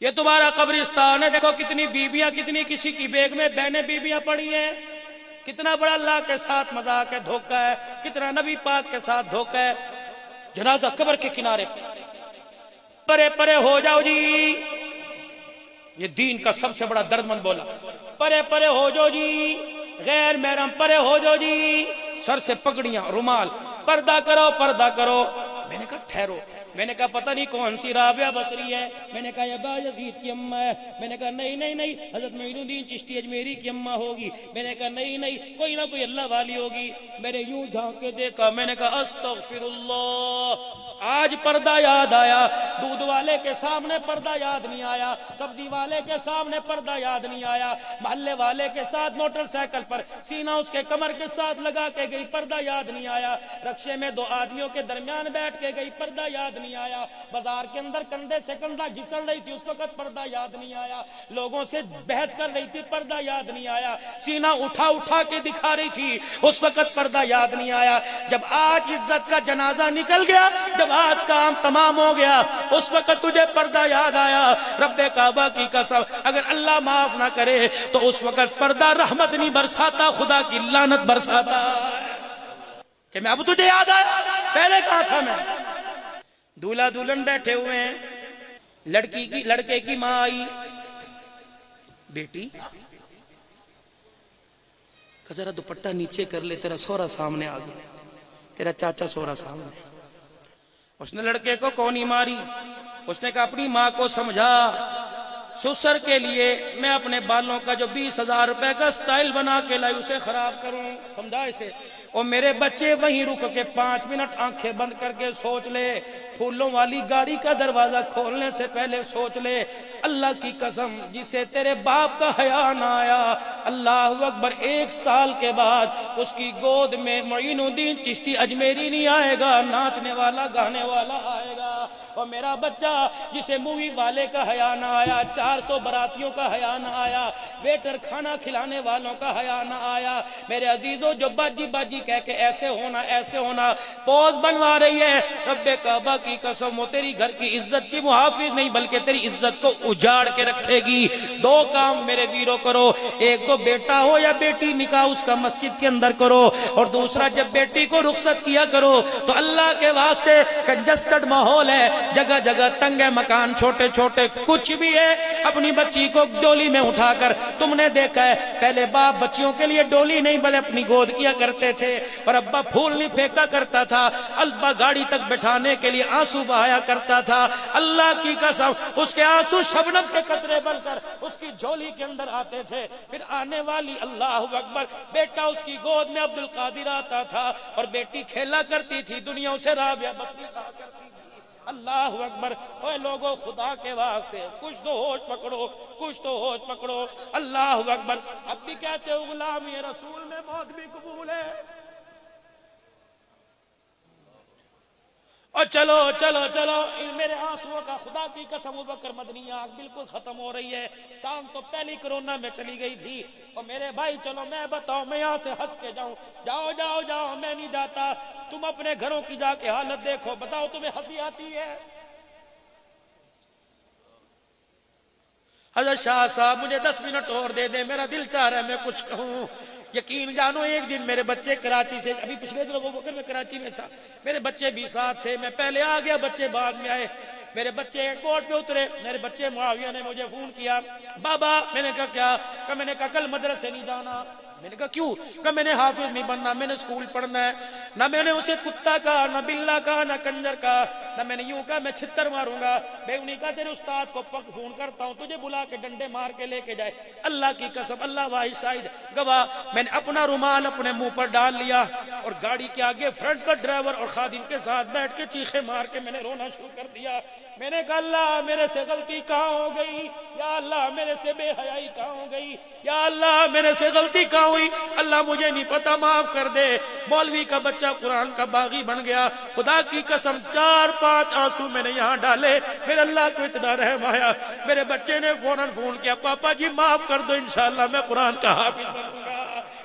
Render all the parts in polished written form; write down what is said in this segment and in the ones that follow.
یہ تمہارا قبرستان ہے، دیکھو کتنی بیویاں، کتنی کسی کی بیگ میں بہنیں بیویاں پڑی ہیں، کتنا بڑا اللہ کے ساتھ مذاق ہے، دھوکہ ہے، کتنا نبی پاک کے ساتھ دھوکہ ہے۔ جنازہ قبر کے کنارے پرے پرے ہو جاؤ جی، یہ دین کا سب سے بڑا درد مند بولا، پرے پرے ہو جاؤ جی، غیر محرم پرے ہو جاؤ جی، سر سے پگڑیاں، رومال، پردہ کرو پردہ کرو۔ میں نے کہا ٹھہرو، میں نے کہا پتہ نہیں کون سی رابعہ بصری ہے، میں نے کہا یہ بایزید کی اماں ہے، میں نے کہا نہیں نہیں نہیں حضرت معین الدین چشتی اجمیری کی اماں ہوگی، میں نے کہا نہیں نہیں کوئی نہ کوئی اللہ والی ہوگی۔ میں نے یوں جھانک کے دیکھا، میں نے کہا استغفر اللہ، آج پردہ یاد آیا، دودھ والے کے سامنے پردہ یاد نہیں آیا، سبزی والے کے سامنے پردہ یاد نہیں آیا، محلے والے کے ساتھ موٹر سائیکل پر سینہ اس کے کمر کے ساتھ لگا کے گئی، پردہ یاد نہیں آیا، رکشے میں دو آدمیوں کے درمیان بیٹھ کے گئی، پردہ یاد نہیں آیا، بازار کے اندر کندھے سے کندھا گھسڑ رہی تھی، اس وقت پردہ یاد نہیں آیا، لوگوں سے بحث کر رہی تھی، پردہ یاد نہیں آیا، سینہ اٹھا اٹھا کے دکھا رہی تھی، اس وقت پردہ یاد نہیں آیا۔ جب آج عزت کا جنازہ نکل گیا، جب آج کام تمام ہو گیا، اس وقت تجھے پردہ یاد آیا۔ رب کعبہ کی قسم اگر اللہ معاف نہ کرے تو اس وقت پردہ رحمت نہیں برساتا، خدا کی لعنت برساتا کہ میں اب تجھے یاد آیا، پہلے کہاں تھا میں۔ دولہا دلہن بیٹھے ہوئے ہیں، لڑکے کی ماں آئی، بیٹی کہ ذرا دوپٹہ نیچے کر لے، تیرا سورا سامنے آ گیا، تیرا چاچا سورا سامنے۔ اس نے لڑکے کو کونی ماری، اس نے کہا اپنی ماں کو سمجھا، سسر کے لیے میں اپنے بالوں کا جو 20,000 روپے کا سٹائل بنا کے لائی اسے خراب کروں، سمجھا اسے۔ اور میرے بچے وہیں رک کے 5 منٹ آنکھیں بند کر کے سوچ لے، پھولوں والی گاڑی کا دروازہ کھولنے سے پہلے سوچ لے، اللہ کی قسم جسے تیرے باپ کا حیا نہ آیا، اللہ اکبر 1 سال کے بعد اس کی گود میں معین الدین چشتی اجمیری نہیں آئے گا، ناچنے والا گانے والا آئے گا۔ اور میرا بچہ جسے مووی والے کا حیا نہ آیا، 400 براتیوں کا حیا نہ آیا، ویٹر کھانا کھلانے والوں کا حیا نہ آیا، میرے عزیزوں جو باجی باجی کہہ کے ایسے ہونا پوز بنوا رہی ہے، رب کعبہ کی قسم وہ تیری گھر کی عزت کی محافظ نہیں بلکہ تیری عزت کو اجاڑ کے رکھے گی۔ 2 کام میرے ویرو کرو، ایک تو بیٹا ہو یا بیٹی نکاح اس کا مسجد کے اندر کرو، اور دوسرا جب بیٹی کو رخصت کیا کرو تو اللہ کے واسطے کنجسٹڈ ماحول ہے، جگہ جگہ تنگ ہے مکان، چھوٹے چھوٹے کچھ بھی ہے، اپنی بچی کو ڈولی میں اٹھا کر، تم نے دیکھا ہے پہلے باپ بچیوں کے لیے ڈولی نہیں بلکہ اپنی گود کیا کرتے تھے، پر ابا پھول نہیں پھینکا کرتا تھا، ابا گاڑی تک بٹھانے کے لیے آنسو بہایا کرتا تھا۔ اللہ کی قسم اس کے آنسو شبنم کے قطرے بن کر اس کی جھولی کے اندر آتے تھے، پھر آنے والی اللہ اکبر بیٹا اس کی گود میں عبد القادر آتا تھا، اور بیٹی کھیلا کرتی تھی، دنیا اسے رابعہ بصری کہا کرتی تھی۔ اللہ اکبر، اے لوگوں خدا کے واسطے کچھ تو ہوش پکڑو، کچھ تو ہوش پکڑو۔ اللہ اکبر، اب بھی کہتے ہو غلامی رسول میں موت بھی قبول ہے، اور چلو چلو چلو میرے آنسوؤں کا خدا کی قسم ابوبکر مدنی آنکھ بالکل ختم ہو رہی ہے، ٹانگ تو پہلی کرونا میں چلی گئی تھی، اور میرے بھائی چلو میں بتاؤ میں یہاں سے ہنس کے جاؤں، جاؤ جاؤ جاؤ میں نہیں جاتا، تم اپنے گھروں کی جا کے حالت دیکھو، بتاؤ تمہیں ہنسی آتی ہے؟ حضرت شاہ صاحب مجھے 10 منٹ اور دے دیں، میرا دل چاہ رہا ہے میں کچھ کہوں۔ یقین جانو ایک دن میرے بچے کراچی سے، ابھی پچھلے دنوں ابوبکر میں کراچی میں تھا، میرے بچے بھی ساتھ تھے، میں پہلے آ گیا، بچے بعد میں آئے، میرے بچے ایئرپورٹ پہ اترے، میرے بچے معاویہ نے مجھے فون کیا، بابا، میں نے کہا کیا؟ کہ میں نے کہا کل مدرسے نہیں جانا، میں نے کہا کیوں؟ کہ میں نے حافظ نہیں بننا، میں نے اسکول پڑھنا ہے، نہ میں نے اسے کتا کہا، نہ بلا کہا، نہ کنجر کہا، نہ میں نے یوں کہا میں چھتر ماروں گا، بے انہیں کہا تیرے استاد کو فون کرتا ہوں تجھے بلا کے ڈنڈے مار کے لے کے جائے۔ اللہ کی قسم، اللہ واحد شاہد گواہ، میں نے اپنا رومال اپنے منہ پر ڈال لیا، اور گاڑی کے آگے فرنٹ پر ڈرائیور اور خادم کے ساتھ بیٹھ کے چیخے مار کے میں نے رونا شروع کر دیا۔ میں نے کہا اللہ میرے سے غلطی کہاں ہو گئی، یا اللہ میرے سے بے حیائی کہاں ہو گئی، یا اللہ میرے سے غلطی کہاں ہوئی، اللہ مجھے نہیں پتا، معاف کر دے۔ مولوی کا بچہ قرآن کا باغی بن گیا، خدا کی قسم 4-5 آنسو میں نے یہاں ڈالے، پھر اللہ کو اتنا رحم آیا، میرے بچے نے فوراً فون کیا، پاپا جی معاف کر دو، انشاءاللہ میں قرآن کا حافظ بنوں گا۔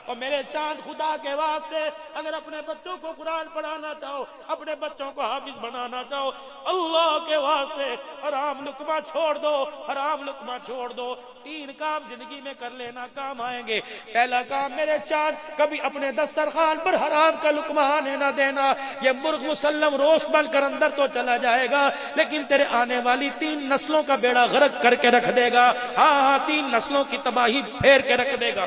اور میرے چاند خدا کے واسطے اگر اپنے بچوں کو قرآن پڑھانا چاہو، اپنے بچوں کو حافظ بنانا چاہو، اللہ کے واسطے حرام لقمہ چھوڑ دو، حرام لقمہ چھوڑ دو۔ 3 کام زندگی میں کر لینا، کام آئیں گے۔ پہلا کام میرے چاند، کبھی اپنے دسترخوان پر حرام کا لقمہ آنے نہ دینا۔ یہ مرغ مسلم روسٹ بن کر اندر تو چلا جائے گا، لیکن تیرے آنے والی 3 نسلوں کا بیڑا غرق کر کے رکھ دے گا۔ ہاں 3 نسلوں کی تباہی پھیر کے رکھ دے گا۔